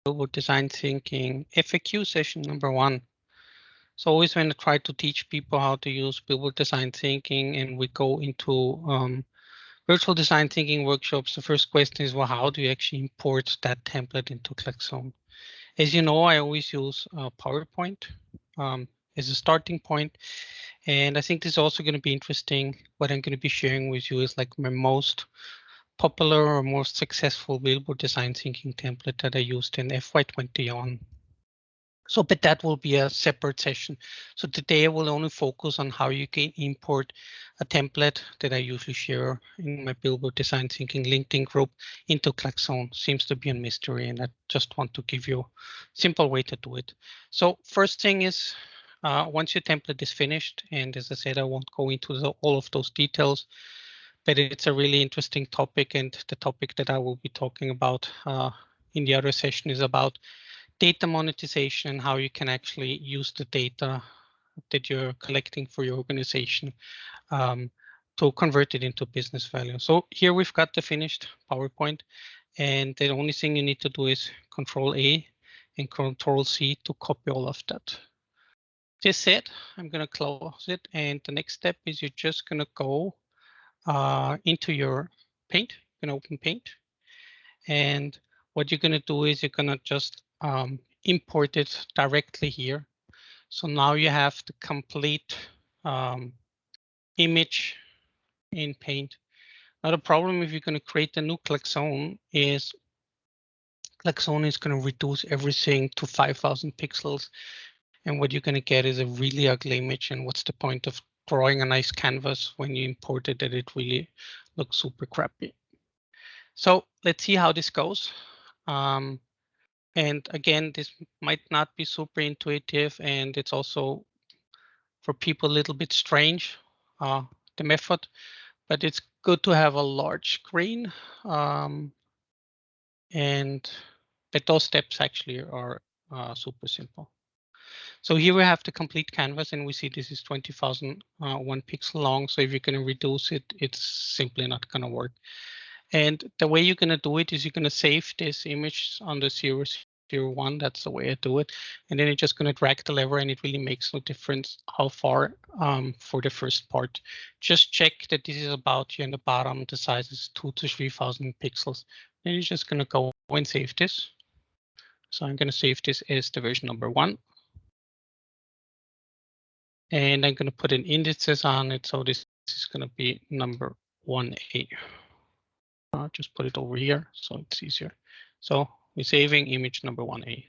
Billboard Design Thinking FAQ session number 1. So always when I try to teach people how to use Billboard Design Thinking and we go into virtual design thinking workshops, the first question is, well, how do you actually import that template into Klaxoon? As you know, I always use PowerPoint as a starting point. And I think this is also going to be interesting. What I'm going to be sharing with you is like my most popular or most successful Billboard Design Thinking template that I used in FY21. So, but that will be a separate session. So today I will only focus on how you can import a template that I usually share in my Billboard Design Thinking LinkedIn group into Klaxoon. Seems to be a mystery, and I just want to give you a simple way to do it. So first thing is, once your template is finished, and as I said, I won't go into all of those details, but it's a really interesting topic, and the topic that I will be talking about in the other session is about data monetization and how you can actually use the data that you're collecting for your organization to convert it into business value. So here we've got the finished PowerPoint, and the only thing you need to do is Control A and Control C to copy all of that. This said, I'm going to close it, and the next step is you're just going to go into your Paint. You can open Paint, and what you're going to do is you're going to just import it directly here. So now you have the complete image in Paint. Now the problem if you're going to create a new Klaxoon is Klaxoon is going to reduce everything to 5,000 pixels. And what you're going to get is a really ugly image. And what's the point of drawing a nice canvas when you import it that it really looks super crappy? So let's see how this goes. And again, this might not be super intuitive, and it's also for people a little bit strange, the method, but it's good to have a large screen. But those steps actually are super simple. So here we have the complete canvas, and we see this is 20,001 pixel long. So if you're going to reduce it, it's simply not going to work. And the way you're going to do it is you're going to save this image on the 001. That's the way I do it. And then you're just going to drag the lever, and it really makes no difference how far for the first part. Just check that this is about here in the bottom. The size is 2,000 to 3,000 pixels. Then you're just going to go and save this. So I'm going to save this as the version number 1. And I'm going to put in indices on it. So this is going to be number 1A. I'll just put it over here so it's easier. So we're saving image number 1A.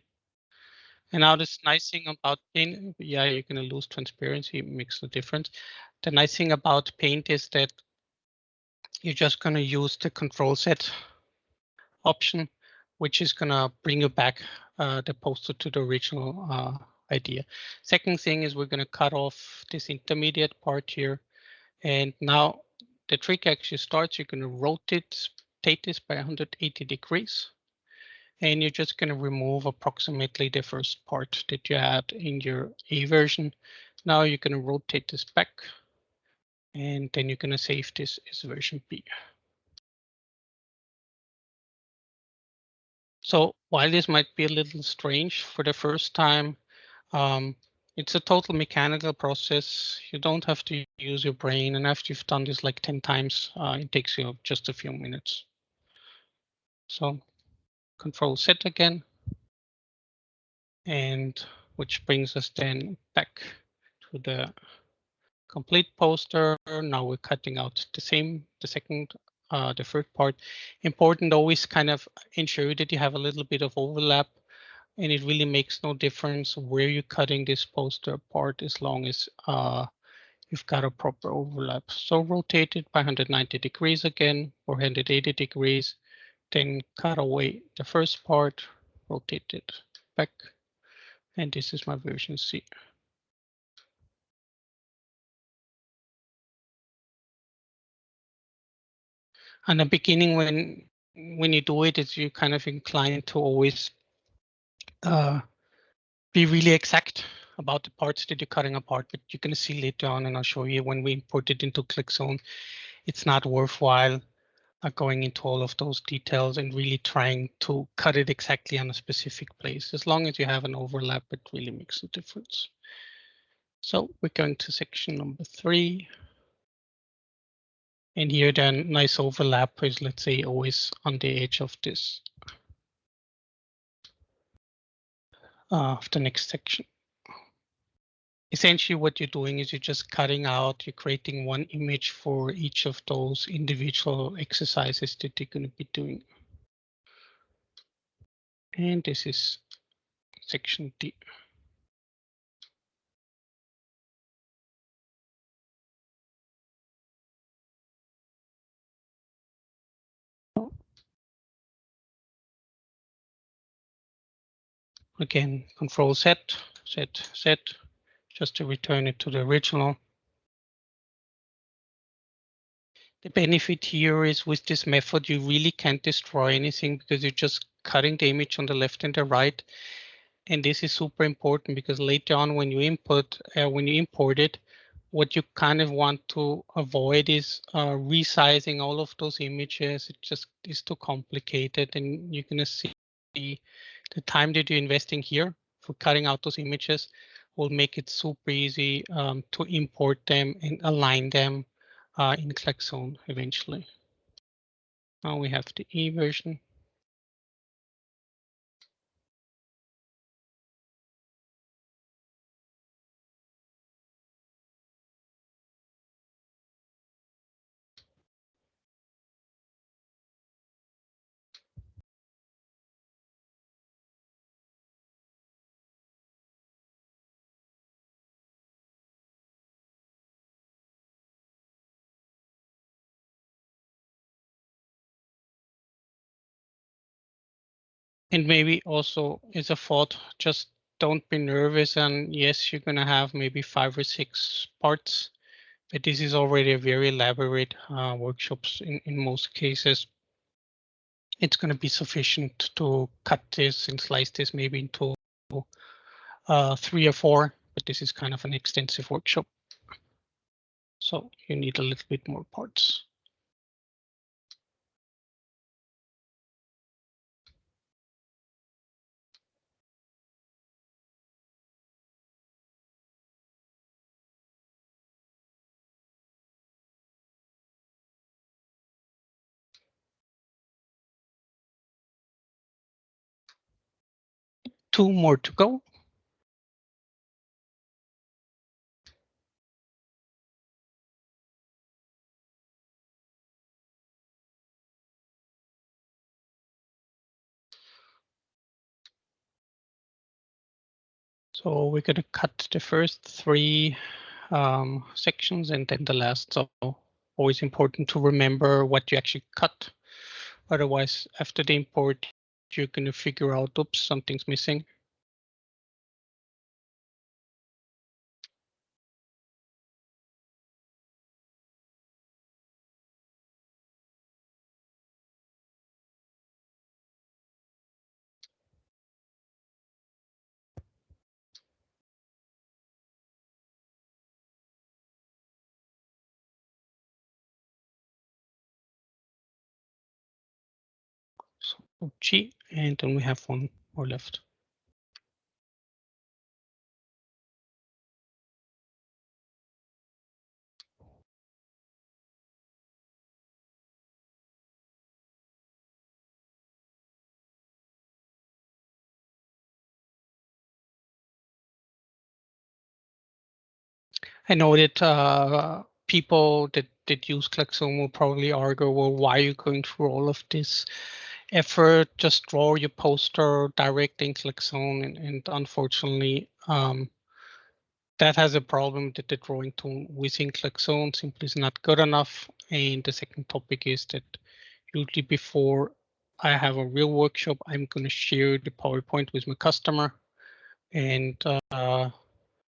And now this nice thing about Paint, yeah, you're going to lose transparency, it makes no difference. The nice thing about Paint is that you're just going to use the Control Z option, which is going to bring you back the poster to the original idea. Second thing is we're going to cut off this intermediate part here. And now the trick actually starts. You're going to rotate this by 180 degrees. And you're just going to remove approximately the first part that you had in your A version. Now you're going to rotate this back. And then you're going to save this as version B. So while this might be a little strange for the first time, it's a total mechanical process. You don't have to use your brain, and after you've done this like 10 times, it takes you just a few minutes. So Control Z again, and which brings us then back to the complete poster. Now we're cutting out the third part. Important, always kind of ensure that you have a little bit of overlap. And it really makes no difference where you're cutting this poster apart as long as you've got a proper overlap. So rotate it by 190 degrees again, or 180 degrees, then cut away the first part, rotate it back. And this is my version C. And the beginning, when you do it, it's you kind of inclined to always be really exact about the parts that you're cutting apart, but you're going to see later on, and I'll show you when we import it into Klaxoon, it's not worthwhile going into all of those details and really trying to cut it exactly on a specific place. As long as you have an overlap, it really makes a difference. So we're going to section number 3. And here then nice overlap is, let's say, always on the edge of this of the next section. Essentially what you're doing is you're just cutting out, you're creating one image for each of those individual exercises that you're going to be doing. And this is section D. Again, Control Z, just to return it to the original. The benefit here is with this method, you really can't destroy anything because you're just cutting the image on the left and the right. And this is super important because later on when you import it, what you kind of want to avoid is resizing all of those images. It just is too complicated, and you're going to see the time that you're investing here for cutting out those images will make it super easy to import them and align them in Klaxoon eventually. Now we have the E version. And maybe also as a thought, just don't be nervous. And yes, you're going to have maybe 5 or 6 parts, but this is already a very elaborate workshops in most cases. It's going to be sufficient to cut this and slice this maybe into 3 or 4, but this is kind of an extensive workshop. So you need a little bit more parts. Two more to go. So we're going to cut the first 3 sections and then the last. So always important to remember what you actually cut. Otherwise, after the import, you're going to figure out, oops, something's missing. So G, and then we have 1 more left. I know that people that use Klaxoon will probably argue, well, why are you going through all of this effort? Just draw your poster direct in Klaxoon, and unfortunately, that has a problem that the drawing tool within Klaxoon simply is not good enough. And the second topic is that usually before I have a real workshop, I'm going to share the PowerPoint with my customer, and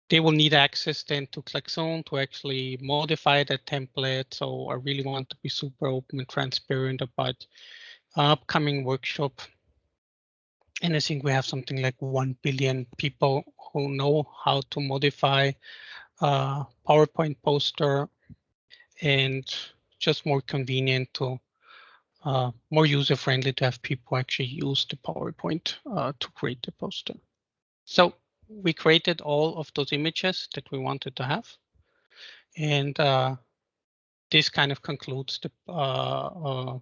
they will need access then to Klaxoon to actually modify that template. So I really want to be super open and transparent about upcoming workshop. And I think we have something like 1 billion people who know how to modify PowerPoint poster, and just more convenient to more user-friendly to have people actually use the PowerPoint to create the poster. So we created all of those images that we wanted to have. And this kind of concludes the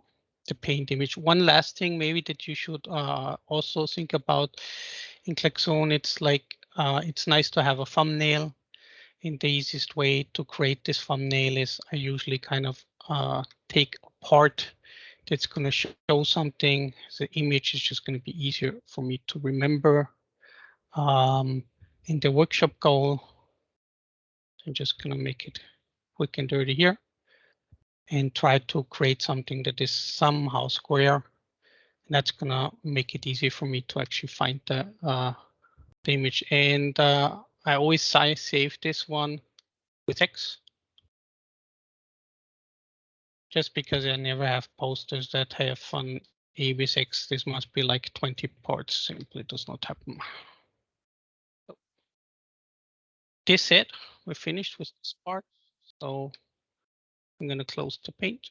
paint image. One last thing maybe that you should also think about in Klaxoon, it's like it's nice to have a thumbnail. And the easiest way to create this thumbnail is I usually kind of take a part that's going to show something. The image is just going to be easier for me to remember. In the workshop goal, I'm just going to make it quick and dirty here and try to create something that is somehow square. And that's going to make it easy for me to actually find the image. And I always save this one with X, just because I never have posters that have an A with X. This must be like 20 parts. Simply does not happen. This said, we're finished with this part. So I'm going to close the paint.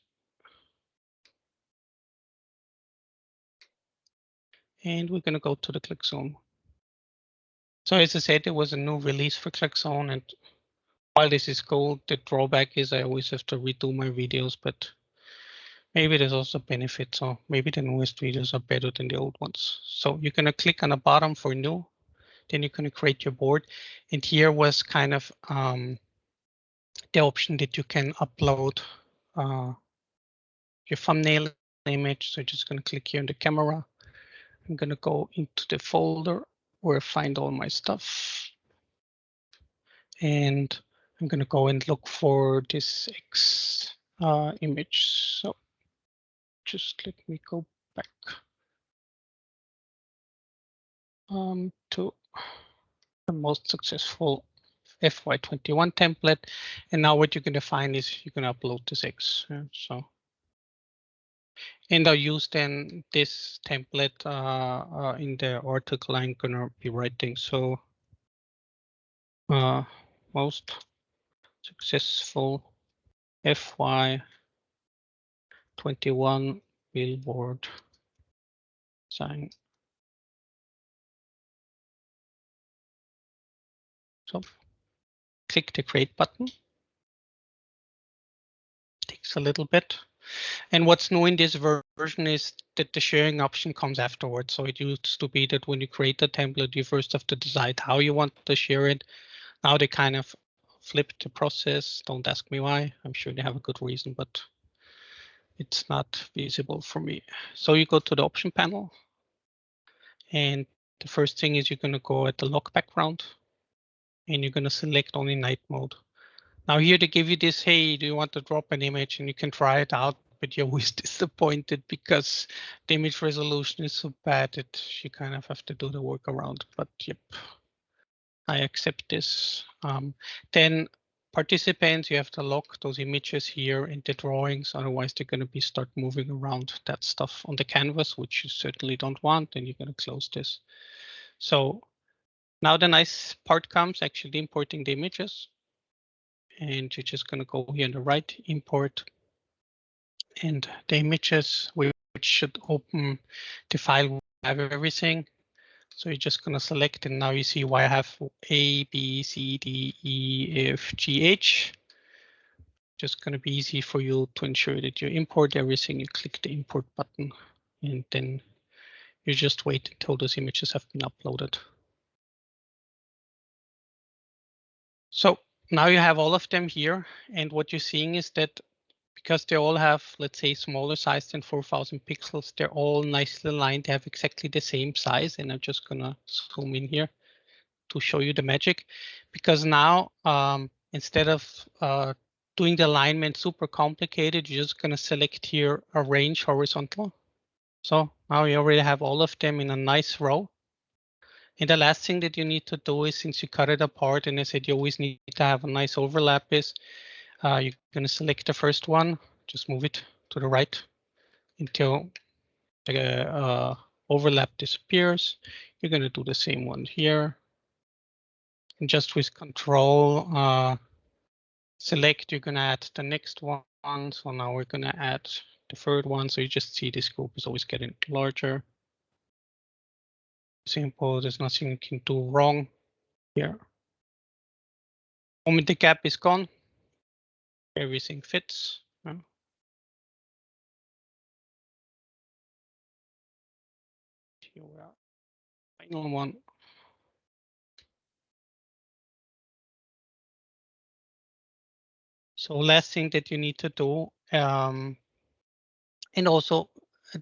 And we're going to go to the Klaxoon. So as I said, there was a new release for Klaxoon, and while this is cool, the drawback is I always have to redo my videos, but maybe there's also benefits. So maybe the newest videos are better than the old ones. So you're going to click on the bottom for new, then you're going to create your board. And here was kind of the option that you can upload your thumbnail image. So just going to click here on the camera. I'm going to go into the folder where I find all my stuff. And I'm going to go and look for this X image. So just let me go back to the most successful FY21 template. And now what you're going to find is you're going to upload this X. So, and I'll use then this template in the article I'm going to be writing. So most successful FY21 Billboard Design. So click the create button. Takes a little bit. And what's new in this version is that the sharing option comes afterwards. So it used to be that when you create a template, you first have to decide how you want to share it. Now they kind of flipped the process. Don't ask me why. I'm sure they have a good reason, but it's not visible for me. So you go to the option panel. And the first thing is you're going to go at the lock background. And you're going to select only night mode. Now here they give you this, hey, do you want to drop an image? And you can try it out, but you're always disappointed because the image resolution is so bad that you kind of have to do the workaround. But yep, I accept this. Then participants, you have to lock those images here in the drawings, otherwise they're going to start moving around that stuff on the canvas, which you certainly don't want, and you're going to close this. So now the nice part comes, actually importing the images. And you're just going to go here on the right, import, and the images, which should open the file will have everything. So you're just going to select, and now you see why I have A, B, C, D, E, F, G, H. Just going to be easy for you to ensure that you import everything. You click the import button, and then you just wait until those images have been uploaded. So now you have all of them here, and what you're seeing is that because they all have, let's say, smaller size than 4,000 pixels, they're all nicely aligned. They have exactly the same size, and I'm just gonna zoom in here to show you the magic. Because now, instead of doing the alignment super complicated, you're just gonna select here arrange horizontal. So now you already have all of them in a nice row. And the last thing that you need to do is, since you cut it apart, and I said you always need to have a nice overlap, is you're going to select the first one, just move it to the right until the overlap disappears. You're going to do the same one here. And just with control select, you're going to add the next one. So now we're going to add the third one. So you just see this group is always getting larger. Simple, there's nothing you can do wrong here. The moment the gap is gone, everything fits. Here we are. Final one. So last thing that you need to do, and also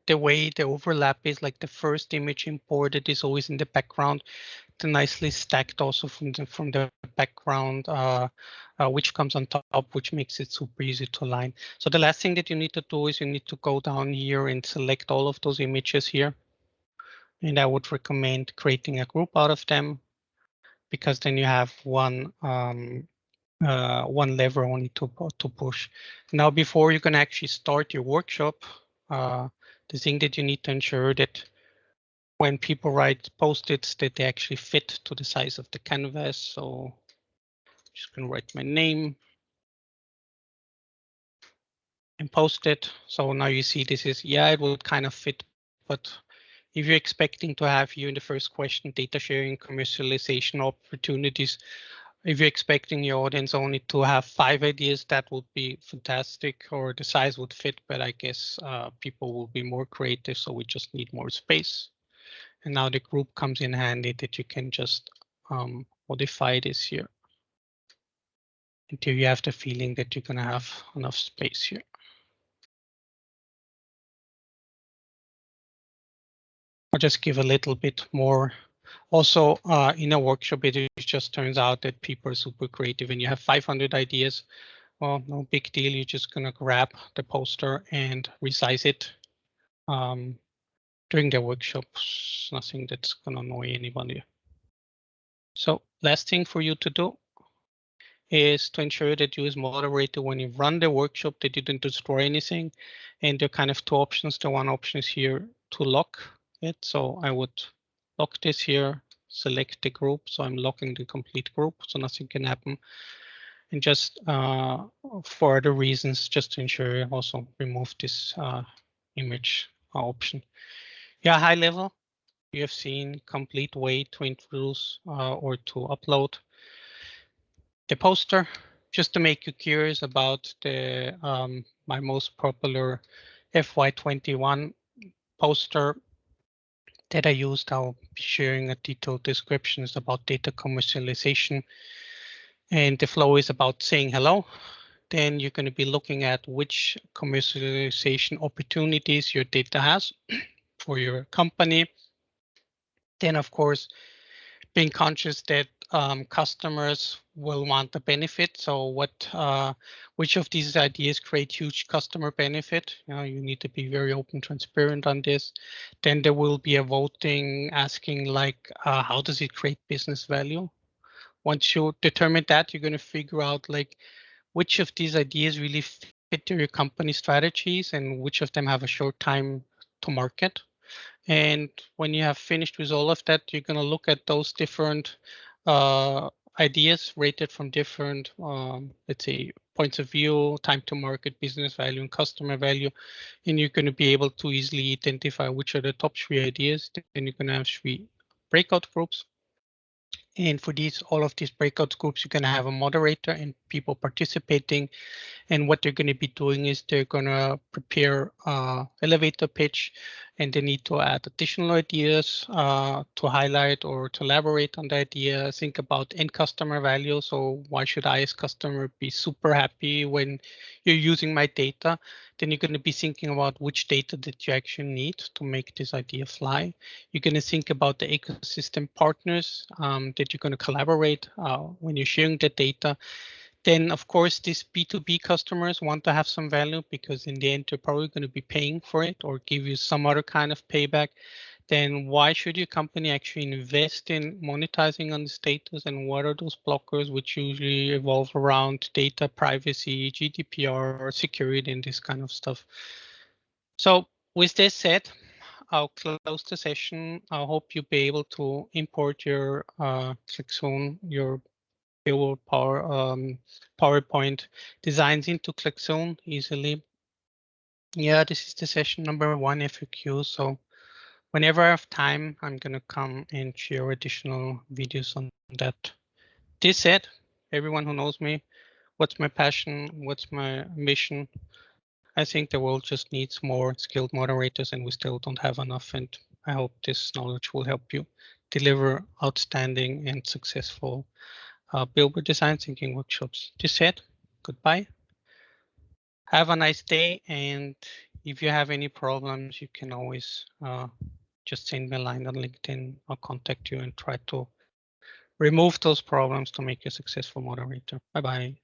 the way the overlap is, like the first image imported is always in the background, the nicely stacked also from the background, which comes on top, which makes it super easy to align. So the last thing that you need to do is you need to go down here and select all of those images here. And I would recommend creating a group out of them, because then you have one lever only to push. Now, before you can actually start your workshop, the thing that you need to ensure that when people write Post-its, that they actually fit to the size of the canvas. So I'm just going to write my name and post it. So now you see this is, yeah, it would kind of fit, but if you're expecting to have you in the first question, data sharing, commercialization opportunities, if you're expecting your audience only to have 5 ideas, that would be fantastic, or the size would fit, but I guess people will be more creative, so we just need more space. And now the group comes in handy that you can just modify this here until you have the feeling that you're gonna have enough space here. I'll just give a little bit more. Also, in a workshop, it just turns out that people are super creative and you have 500 ideas. Well, no big deal. You're just gonna grab the poster and resize it during the workshops. Nothing that's gonna annoy anybody. So last thing for you to do is to ensure that you as moderator, when you run the workshop, that you don't destroy anything. And there are kind of two options. The one option is here to lock it. So I would lock this here, select the group. So I'm locking the complete group, so nothing can happen. And just for other reasons, just to ensure, also remove this image option. Yeah, high level, you have seen complete way to introduce or to upload the poster. Just to make you curious about the my most popular FY21 poster that I used, I'll be sharing a detailed descriptions about data commercialization. And the flow is about saying hello. Then you're going to be looking at which commercialization opportunities your data has for your company. Then, of course, being conscious that customers will want the benefit. So which of these ideas create huge customer benefit? You need to be very open, transparent on this. Then there will be a voting asking like, how does it create business value? Once you determine that, you're going to figure out like which of these ideas really fit your company strategies and which of them have a short time to market. And when you have finished with all of that, you're going to look at those different ideas rated from different, let's say, points of view, time to market, business value, and customer value. And you're going to be able to easily identify which are the top 3 ideas. Then you're going to have 3 breakout groups. And for all of these breakout groups, you're going to have a moderator and people participating. And what they're going to be doing is they're going to prepare elevator pitch, and they need to add additional ideas to highlight or to elaborate on the idea. Think about end customer value. So why should I as customer be super happy when you're using my data? Then you're going to be thinking about which data that you actually need to make this idea fly. You're going to think about the ecosystem partners that you're going to collaborate when you're sharing the data. Then, of course, these B2B customers want to have some value because in the end, they're probably going to be paying for it or give you some other kind of payback. Then why should your company actually invest in monetizing on the status, and what are those blockers which usually evolve around data privacy, GDPR, security, and this kind of stuff. So with this said, I'll close the session. I hope you'll be able to import your Klaxoon, your Billboard PowerPoint designs into Klaxoon easily. Yeah, this is the session number 1 FAQ. So whenever I have time, I'm going to come and share additional videos on that. This said, everyone who knows me, what's my passion, what's my mission? I think the world just needs more skilled moderators, and we still don't have enough. And I hope this knowledge will help you deliver outstanding and successful Billboard Design Thinking workshops. This said, goodbye. Have a nice day. And if you have any problems, you can always just send me a line on LinkedIn. I'll contact you and try to remove those problems to make you a successful moderator. Bye-bye.